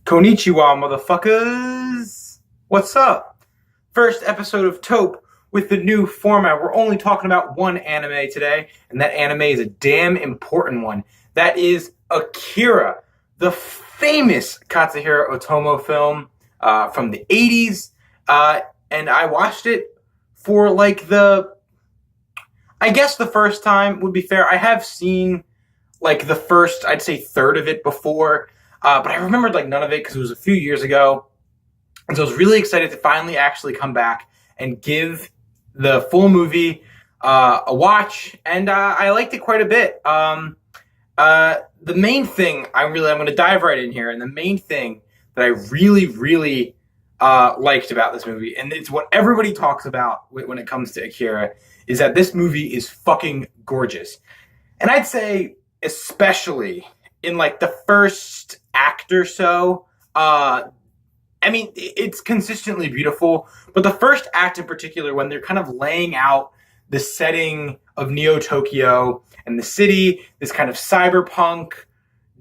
Konnichiwa, motherfuckers! What's up? First episode of Taupe with the new format. We're only talking about one anime today, and that anime is a damn important one. That is Akira, the famous Katsuhiro Otomo film from the 80s. And I watched it for I guess the first time would be fair. I have seen the first, I'd say, third of it before. But I remembered none of it because it was a few years ago. And so I was really excited to finally actually come back and give the full movie a watch. And I liked it quite a bit. The main thing I'm going to dive right in here. And the main thing that I really, really liked about this movie, and it's what everybody talks about when it comes to Akira, is that this movie is fucking gorgeous. And I'd say especially in the first act or so, it's consistently beautiful, but the first act in particular, when they're kind of laying out the setting of Neo Tokyo and the city, this kind of cyberpunk,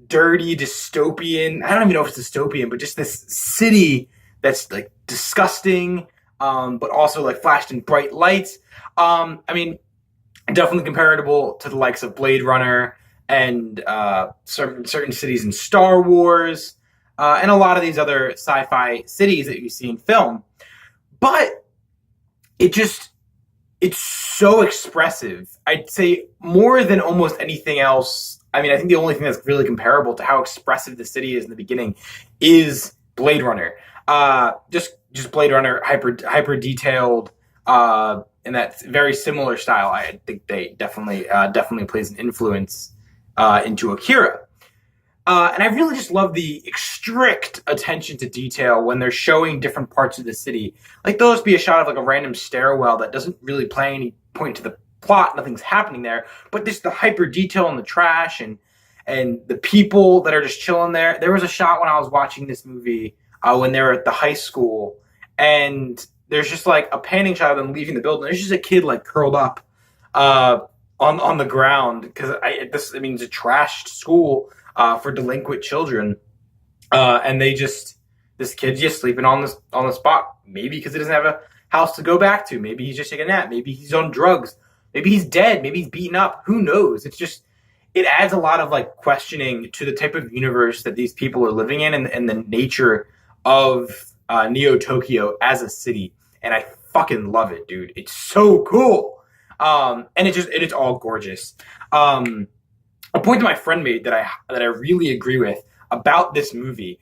dirty, dystopian, I don't even know if it's dystopian, but just this city that's disgusting, but also flashed in bright lights. Definitely comparable to the likes of Blade Runner and certain cities in Star Wars, and a lot of these other sci-fi cities that you see in film. But it's so expressive. I'd say more than almost anything else. I think the only thing that's really comparable to how expressive the city is in the beginning is Blade Runner. Just Blade Runner, hyper detailed, in that very similar style. I think they definitely plays an influence into Akira. And I really just love the strict attention to detail when they're showing different parts of the city. There'll just be a shot of a random stairwell that doesn't really play any point to the plot. Nothing's happening there, but just the hyper detail on the trash and the people that are just chilling there. There was a shot when I was watching this movie when they were at the high school, and there's just a panning shot of them leaving the building. There's just a kid curled up on the ground because it's a trashed school for delinquent children, and this kid's just sleeping on the spot. Maybe because he doesn't have a house to go back to. Maybe he's just taking a nap. Maybe he's on drugs. Maybe he's dead. Maybe he's beaten up. Who knows? It adds a lot of questioning to the type of universe that these people are living in, and the nature of Neo Tokyo as a city. And I fucking love it, dude. It's so cool. And it is all gorgeous. A point that my friend made that I really agree with about this movie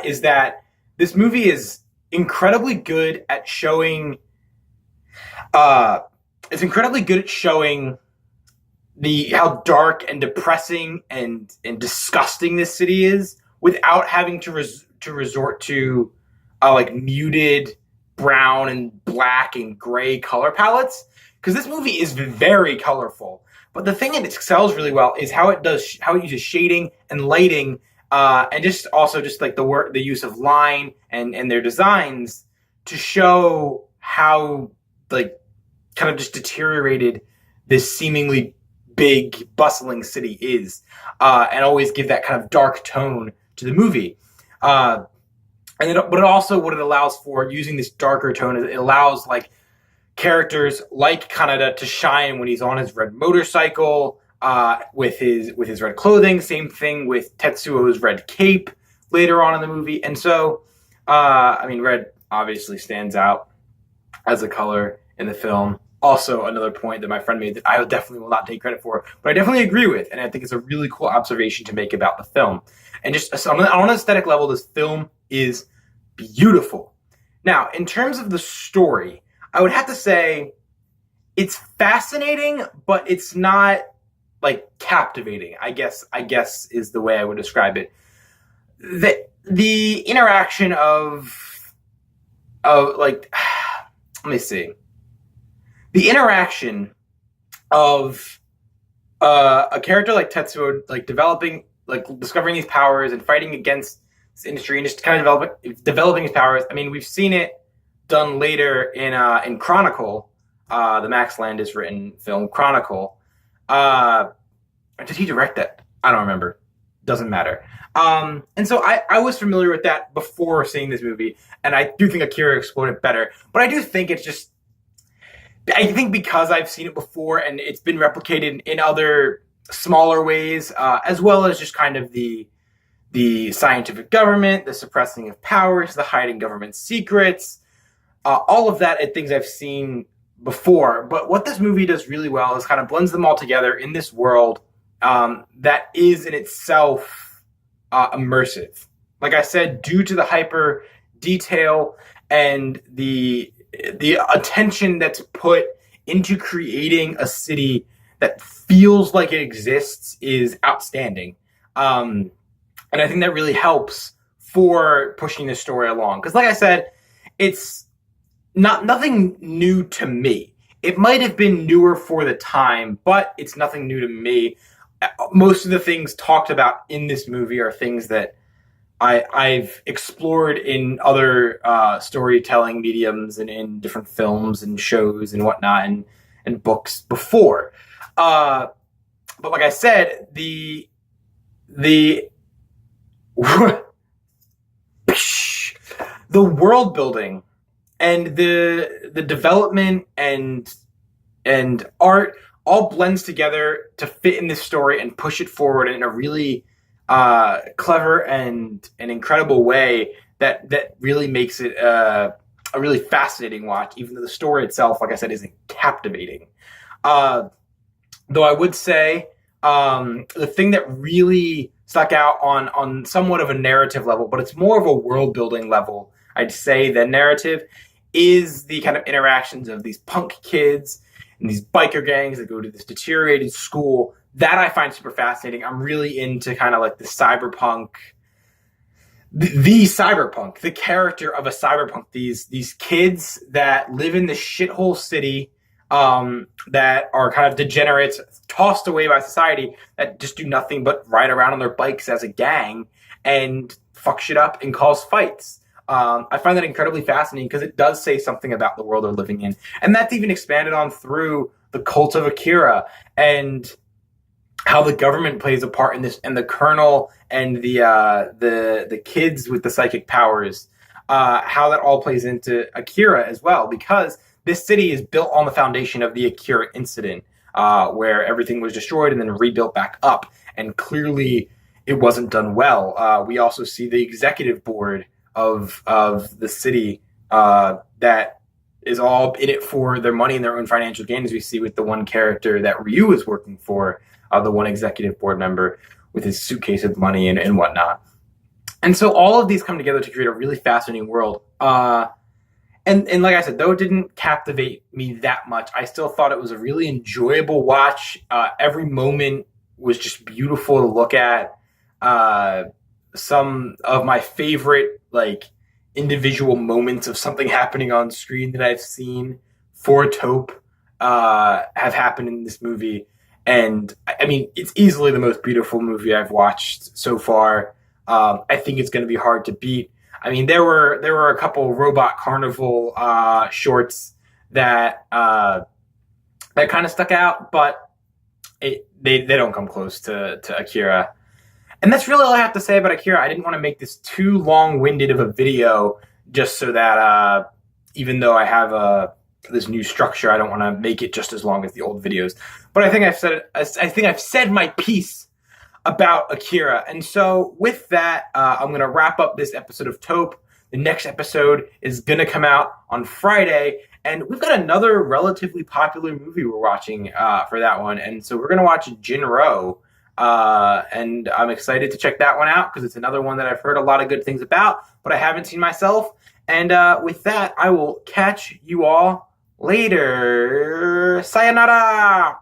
is that this movie is incredibly good at showing. It's incredibly good at showing how dark and depressing and disgusting this city is without having to resort to muted brown and black and gray color palettes, because this movie is very colorful. But the thing that it excels really well is how it uses shading and lighting, and just the use of line and their designs to show how kind of just deteriorated this seemingly big bustling city is, and always give that kind of dark tone to the movie. But it also, what it allows for, using this darker tone, it allows characters like Kaneda to shine when he's on his red motorcycle, with his red clothing. Same thing with Tetsuo's red cape later on in the movie. And so, red obviously stands out as a color in the film. Also, another point that my friend made that I definitely will not take credit for, but I definitely agree with, and I think it's a really cool observation to make about the film. And just on an aesthetic level, this film is beautiful. Now, in terms of the story, I would have to say it's fascinating, but it's not captivating. I guess is the way I would describe it. The interaction of let me see. The interaction of a character like Tetsuo, developing, discovering these powers and fighting against this industry and just kind of developing his powers. We've seen it done later in Chronicle, the Max Landis written film Chronicle. Did he direct that? I don't remember. doesn't matter. And so I was familiar with that before seeing this movie, and I do think Akira explored it better. But I do think it's just, I think because I've seen it before and it's been replicated in other smaller ways, as well as just kind of the scientific government, the suppressing of powers, the hiding government secrets, all of that are things I've seen before. But what this movie does really well is kind of blends them all together in this world that is in itself immersive. Like I said, due to the hyper detail and the attention that's put into creating a city that feels like it exists is outstanding. And I think that really helps for pushing the story along. Because like I said, it's nothing new to me. It might have been newer for the time, but it's nothing new to me. Most of the things talked about in this movie are things that I've explored in other storytelling mediums and in different films and shows and whatnot and books before. But like I said, the the world building and the development and art all blends together to fit in this story and push it forward in a really clever and incredible way that really makes it a really fascinating watch, even though the story itself, like I said, isn't captivating. Though I would say the thing that really stuck out on somewhat of a narrative level, but it's more of a world building level, I'd say, than narrative, is the kind of interactions of these punk kids and these biker gangs that go to this deteriorated school. That I find super fascinating. I'm really into kind of like the cyberpunk, the cyberpunk, the character of a cyberpunk. These kids that live in this shithole city, that are kind of degenerates, tossed away by society, that just do nothing but ride around on their bikes as a gang and fuck shit up and cause fights. I find that incredibly fascinating because it does say something about the world they're living in. And that's even expanded on through the cult of Akira and how the government plays a part in this, and the colonel and the kids with the psychic powers, how that all plays into Akira as well, because this city is built on the foundation of the Akira incident, where everything was destroyed and then rebuilt back up, and clearly it wasn't done well. We also see the executive board of the city that is all in it for their money and their own financial gain, as we see with the one character that Ryu is working for, the one executive board member with his suitcase of money and whatnot. And so all of these come together to create a really fascinating world. And like I said, though it didn't captivate me that much, I still thought it was a really enjoyable watch. Every moment was just beautiful to look at. Some of my favorite individual moments of something happening on screen that I've seen for Taupe have happened in this movie. And I mean, it's easily the most beautiful movie I've watched so far. I think it's going to be hard to beat. I mean, there were a couple Robot Carnival shorts that kind of stuck out, but they don't come close to Akira. And that's really all I have to say about Akira. I didn't want to make this too long-winded of a video, just so that even though I have this new structure, I don't want to make it just as long as the old videos. But I think I've said my piece about Akira. And so with that, I'm going to wrap up this episode of Taupe. The next episode is going to come out on Friday, and we've got another relatively popular movie we're watching for that one. And so we're going to watch Jin-Roh. And I'm excited to check that one out because it's another one that I've heard a lot of good things about, but I haven't seen myself. And with that, I will catch you all later. Sayonara!